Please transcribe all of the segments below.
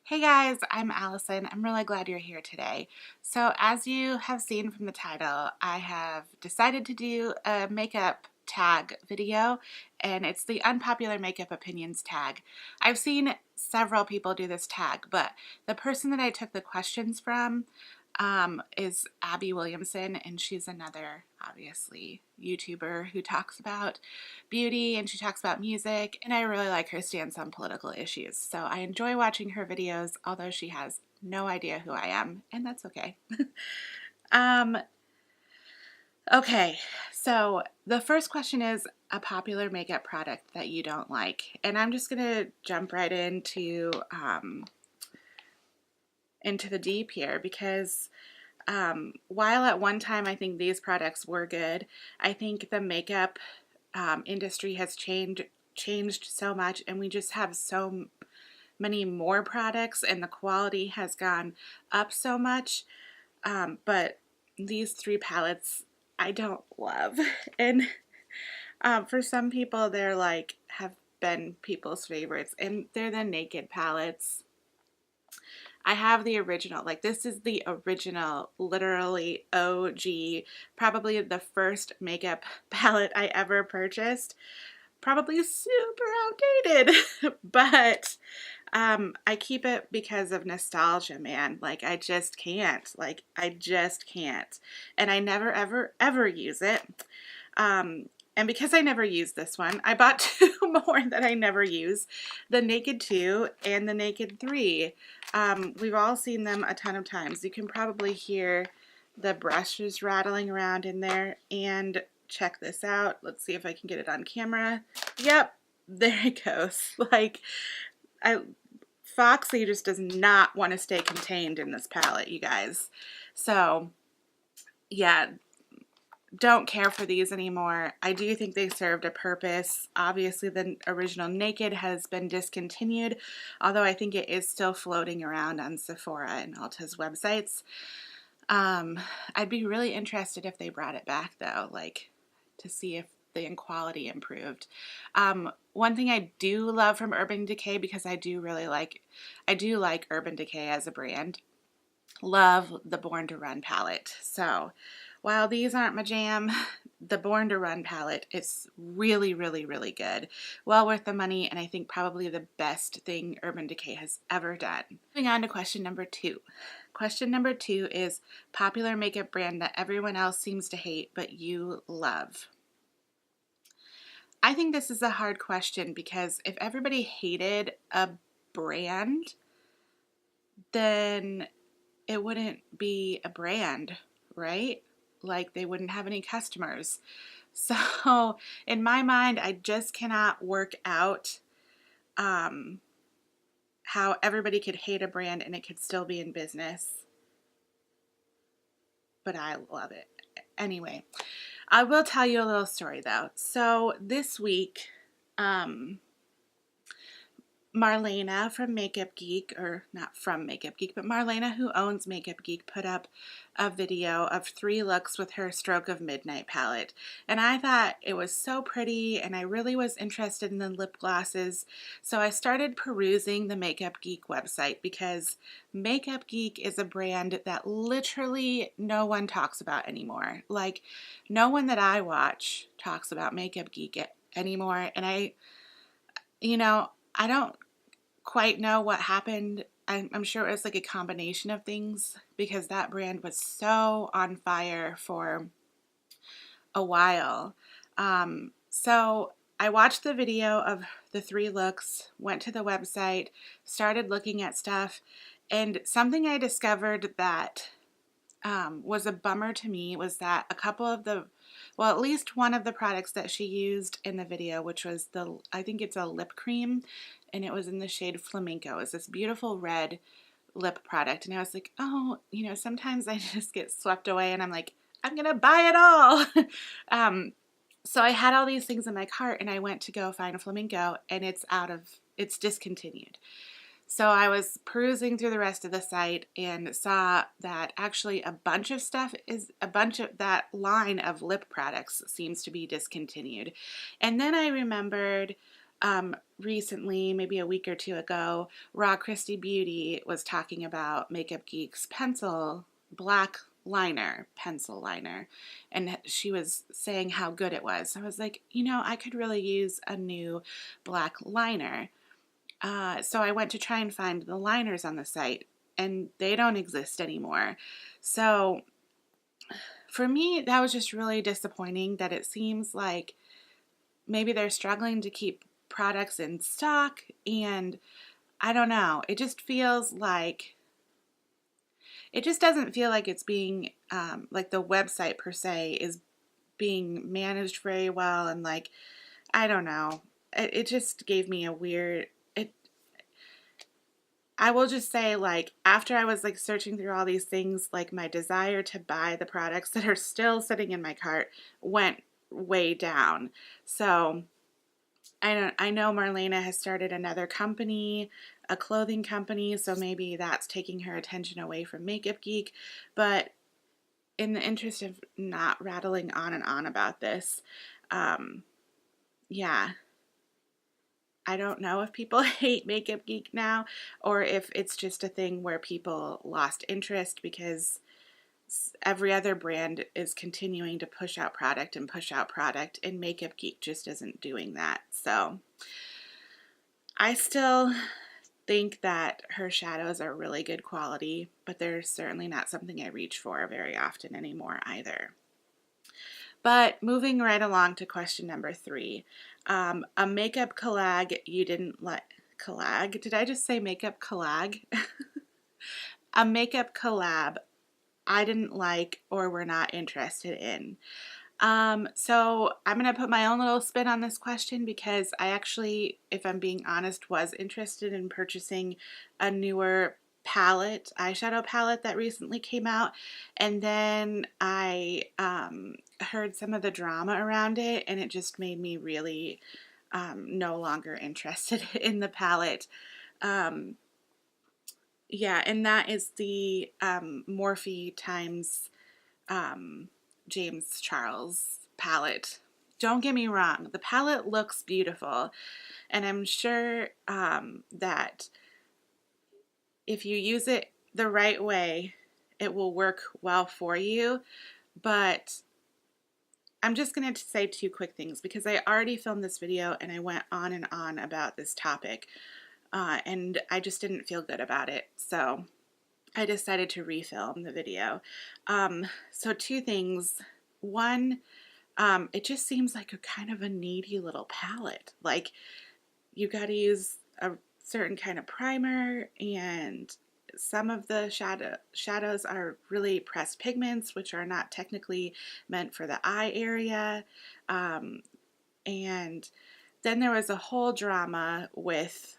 Hey guys, I'm Allison. I'm really glad you're here today. So, as you have seen from the title, I have decided to do a makeup tag video, and it's the unpopular makeup opinions tag. I've seen several people do this tag, but the person that I took the questions from is Abby Williamson, and she's another, obviously, YouTuber who talks about beauty and she talks about music, and I really like her stance on political issues. So I enjoy watching her videos, although she has no idea who I am, and that's okay. um, okay, so the first question is a popular makeup product that you don't like, and I'm just gonna jump right into the deep here because while at one time I think these products were good, I think the makeup industry has changed so much, and we just have so many more products, and the quality has gone up so much. But these three palettes I don't love, and for some people they're like have been people's favorites, and they're the Naked palettes. I have the original, like this is the original, literally OG, probably the first makeup palette I ever purchased. Probably super outdated, but I keep it because of nostalgia, man. Like I just can't, and I never ever use it. And because I never used this one, I bought two more that I never use, the Naked 2 and the Naked 3. We've all seen them a ton of times. You can probably hear the brushes rattling around in there. And check this out. Let's see if I can get it on camera. Yep, there it goes. Like, Foxy just does not want to stay contained in this palette, you guys. So, yeah, don't care for these anymore. I do think they served a purpose. Obviously, the original Naked has been discontinued, although I think it is still floating around on Sephora and Ulta's websites. I'd be really interested if they brought it back, though, like to see if the quality improved. One thing I do love from Urban Decay, because I do like Urban Decay as a brand, love the Born to Run palette. So while these aren't my jam, the Born to Run palette is really, really, really good. Well worth the money, and I think probably the best thing Urban Decay has ever done. Moving on to question number 2. Question number 2 is popular makeup brand that everyone else seems to hate but you love. I think this is a hard question because if everybody hated a brand, then it wouldn't be a brand, right? Like they wouldn't have any customers. So in my mind, I just cannot work out how everybody could hate a brand and it could still be in business. But I love it. Anyway, I will tell you a little story though. So this week, Marlena from Makeup Geek, or not from Makeup Geek, but Marlena, who owns Makeup Geek, put up a video of 3 looks with her Stroke of Midnight palette. And I thought it was so pretty, and I really was interested in the lip glosses. So I started perusing the Makeup Geek website because Makeup Geek is a brand that literally no one talks about anymore. Like, no one that I watch talks about Makeup Geek anymore. And I don't quite know what happened. I'm sure it was like a combination of things because that brand was so on fire for a while. So I watched the video of the 3 looks, went to the website, started looking at stuff, and something I discovered that was a bummer to me was that a couple of at least one of the products that she used in the video, which was I think it's a lip cream, and it was in the shade Flamenco. It's this beautiful red lip product, and I was like, oh, sometimes I just get swept away, and I'm like, I'm gonna buy it all. So I had all these things in my cart, and I went to go find a Flamenco, and it's discontinued. So I was perusing through the rest of the site and saw that actually a bunch of that line of lip products seems to be discontinued. And then I remembered recently, maybe a week or two ago, Raw Christy Beauty was talking about Makeup Geek's black pencil liner, and she was saying how good it was. So I was like, you know, I could really use a new black liner. So I went to try and find the liners on the site, and they don't exist anymore. So for me, that was just really disappointing, that it seems like maybe they're struggling to keep products in stock, and I don't know. It just feels like, it just doesn't feel like it's being, like the website per se is being managed very well, and like, I don't know. It just gave me a weird, I will just say, like, after I was like searching through all these things, like my desire to buy the products that are still sitting in my cart went way down. So I know Marlena has started another company, a clothing company, so maybe that's taking her attention away from Makeup Geek. But in the interest of not rattling on and on about this, yeah, I don't know if people hate Makeup Geek now, or if it's just a thing where people lost interest because every other brand is continuing to push out product and push out product, and Makeup Geek just isn't doing that. So I still think that her shadows are really good quality, but they're certainly not something I reach for very often anymore either. But moving right along to question number 3, a makeup collab you didn't like. Collab? Did I just say makeup collab? A makeup collab I didn't like or were not interested in. So I'm going to put my own little spin on this question, because I actually, if I'm being honest, was interested in purchasing a newer eyeshadow palette that recently came out, and then I heard some of the drama around it, and it just made me really no longer interested in the palette. Yeah, and that is the Morphe times James Charles palette. Don't get me wrong, the palette looks beautiful, and I'm sure that if you use it the right way, it will work well for you. But I'm just going to say 2 quick things, because I already filmed this video and I went on and on about this topic, and I just didn't feel good about it. So I decided to refilm the video. So 2 things. One, it just seems like a kind of a needy little palette. Like, you got to use a certain kind of primer, and some of the shadows are really pressed pigments, which are not technically meant for the eye area. And then there was a whole drama with,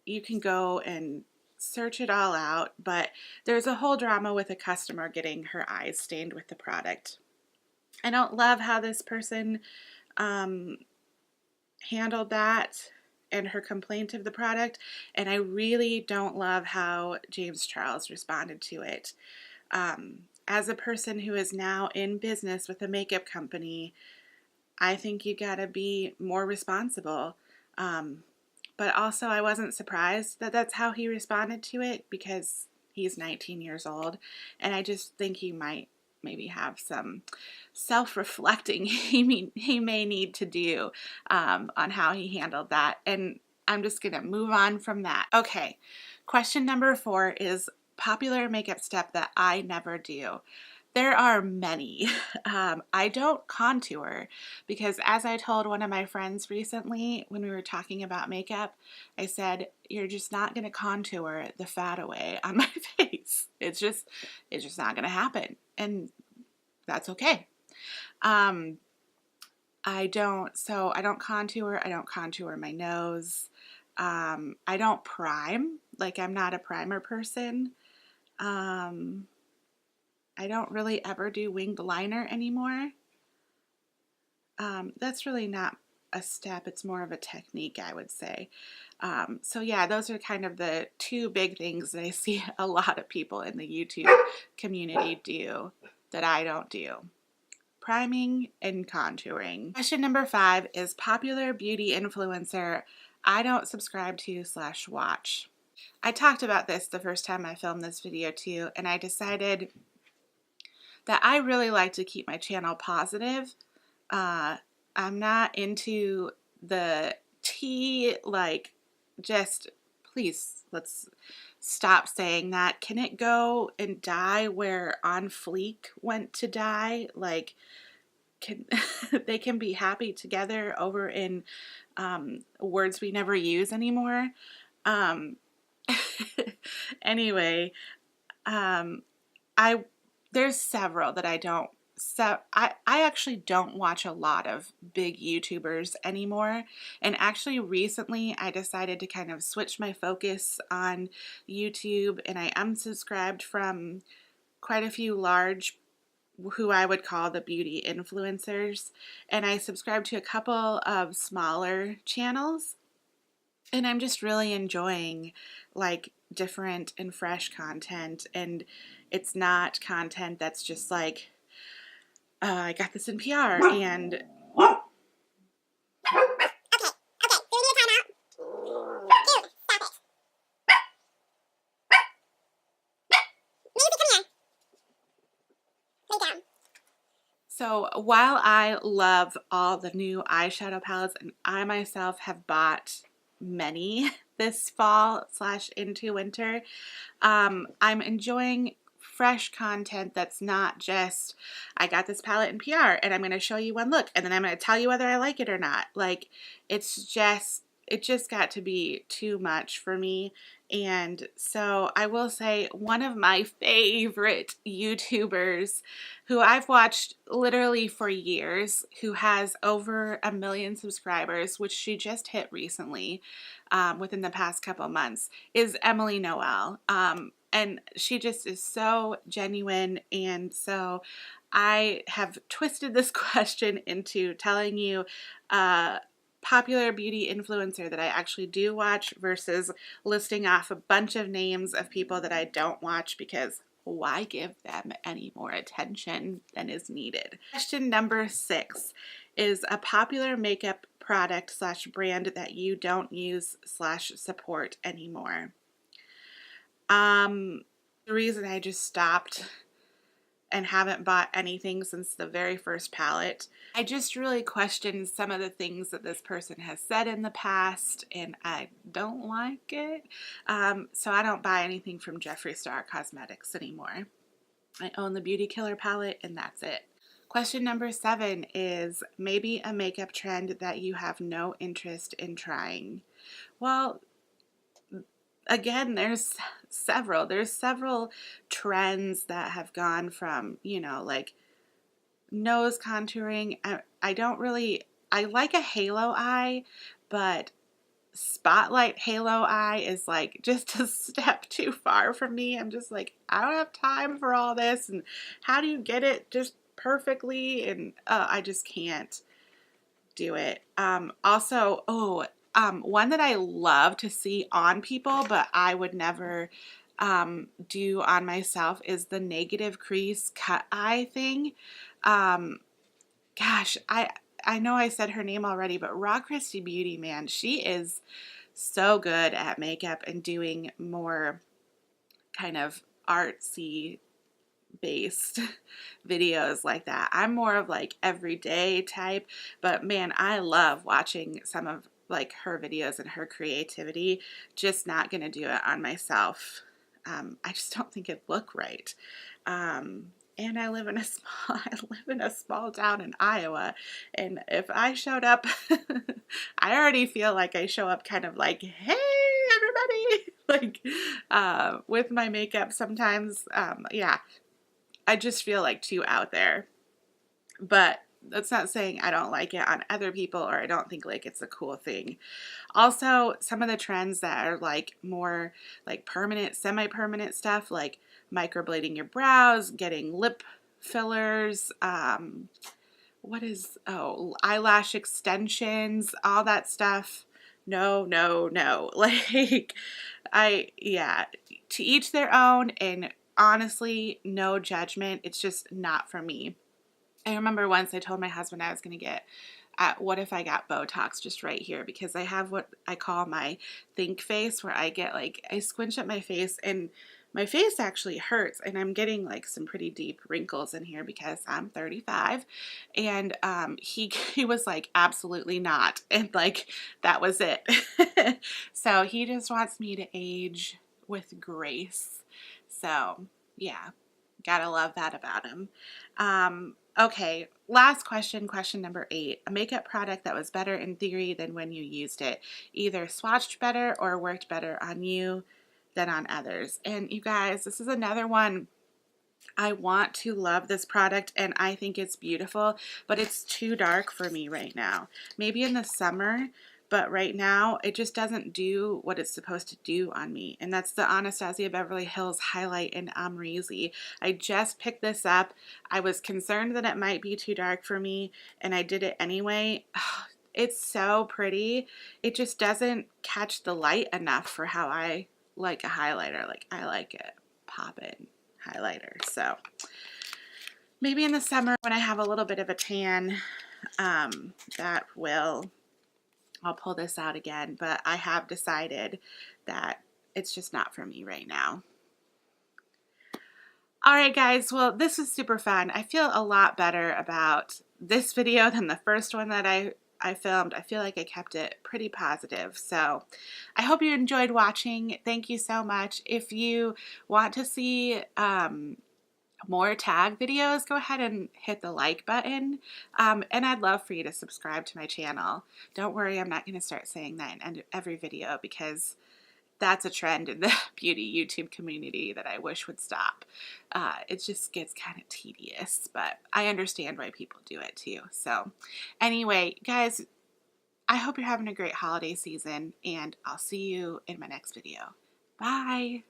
you can go and search it all out, but there's a whole drama with a customer getting her eyes stained with the product. I don't love how this person handled that and her complaint of the product, and I really don't love how James Charles responded to it. As a person who is now in business with a makeup company, I think you gotta be more responsible. But also, I wasn't surprised that that's how he responded to it, because he's 19 years old, and I just think he might maybe have some self-reflecting he may need to do on how he handled that. And I'm just going to move on from that. Okay, question number 4 is popular makeup step that I never do. There are many. I don't contour, because as I told one of my friends recently when we were talking about makeup, I said, you're just not going to contour the fat away on my face. It's just not going to happen. And that's okay. I don't contour. I don't contour my nose. I don't prime. Like, I'm not a primer person. I don't really ever do winged liner anymore. That's really not a step. It's more of a technique, I would say. So yeah, those are kind of the 2 big things that I see a lot of people in the YouTube community do that I don't do. priming and contouring. Question number 5 is popular beauty influencer I don't subscribe to / watch. I talked about this the first time I filmed this video too, and I decided that I really like to keep my channel positive. I'm not into the tea, like, just please, let's stop saying that. Can it go and die where On Fleek went to die? Like, can they can be happy together over in words we never use anymore. Anyway, there's several that I don't. So I actually don't watch a lot of big YouTubers anymore. And actually recently I decided to kind of switch my focus on YouTube, and I unsubscribed from quite a few large, who I would call the beauty influencers. And I subscribed to a couple of smaller channels. And I'm just really enjoying like different and fresh content. And it's not content that's just like, I got this in PR and Okay, we need a timeout. Dude, stop it. Music, come here. Lay down. so while I love all the new eyeshadow palettes, and I myself have bought many this fall / into winter, I'm enjoying fresh content that's not just, I got this palette in PR and I'm going to show you one look and then I'm going to tell you whether I like it or not. Like, it just got to be too much for me. And so I will say one of my favorite YouTubers who I've watched literally for years, who has over 1 million subscribers, which she just hit recently within the past couple months, is Emily Noel. And she just is so genuine. And so I have twisted this question into telling you popular beauty influencer that I actually do watch versus listing off a bunch of names of people that I don't watch, because why give them any more attention than is needed? Question number 6 is a popular makeup product / brand that you don't use / support anymore. The reason I just stopped and haven't bought anything since the very first palette, I just really questioned some of the things that this person has said in the past, and I don't like it. So I don't buy anything from Jeffree Star Cosmetics anymore. I own the Beauty Killer palette, and that's it. Question number 7 is maybe a makeup trend that you have no interest in trying. Well, again, there's several trends that have gone from, you know, like nose contouring. I like a halo eye, but spotlight halo eye is like just a step too far from me. I'm just like, I don't have time for all this, and how do you get it just perfectly? And I just can't do it. Also, one that I love to see on people, but I would never do on myself, is the negative crease cut eye thing. Gosh, I know I said her name already, but Raw Christy Beauty, man, she is so good at makeup and doing more kind of artsy based videos like that. I'm more of like everyday type, but man, I love watching some of like her videos and her creativity. Just not gonna do it on myself. I just don't think it'd look right. And I live in a small town in Iowa, and if I showed up, I already feel like I show up kind of like, hey everybody, like with my makeup sometimes. Yeah, I just feel like too out there. But that's not saying I don't like it on other people, or I don't think like it's a cool thing. Also, some of the trends that are like more like permanent, semi-permanent stuff, like microblading your brows, getting lip fillers, eyelash extensions, all that stuff. No. Like, to each their own, and honestly, no judgment. It's just not for me. I remember once I told my husband I was going to get, what if I got Botox just right here? Because I have what I call my think face, where I get like, I squinch at my face and my face actually hurts, and I'm getting like some pretty deep wrinkles in here because I'm 35. And he was like, absolutely not. And like, that was it. So he just wants me to age with grace. So yeah, gotta love that about him. Okay, last question, question number 8. A makeup product that was better in theory than when you used it. Either swatched better or worked better on you than on others. And you guys, this is another one. I want to love this product and I think it's beautiful, but it's too dark for me right now. Maybe in the summer, but right now it just doesn't do what it's supposed to do on me. And that's the Anastasia Beverly Hills Highlight in Amrezy. I just picked this up. I was concerned that it might be too dark for me, and I did it anyway. It's so pretty. It just doesn't catch the light enough for how I like a highlighter. Like, I like it poppin' highlighter. So maybe in the summer when I have a little bit of a tan, I'll pull this out again, but I have decided that it's just not for me right now. All right, guys, well, this was super fun. I feel a lot better about this video than the first one that I filmed. I feel like I kept it pretty positive. So I hope you enjoyed watching. Thank you so much. If you want to see more tag videos, go ahead and hit the like button. And I'd love for you to subscribe to my channel. Don't worry, I'm not going to start saying that in every video, because that's a trend in the beauty YouTube community that I wish would stop. It just gets kind of tedious, but I understand why people do it too. So anyway, guys, I hope you're having a great holiday season, and I'll see you in my next video. Bye!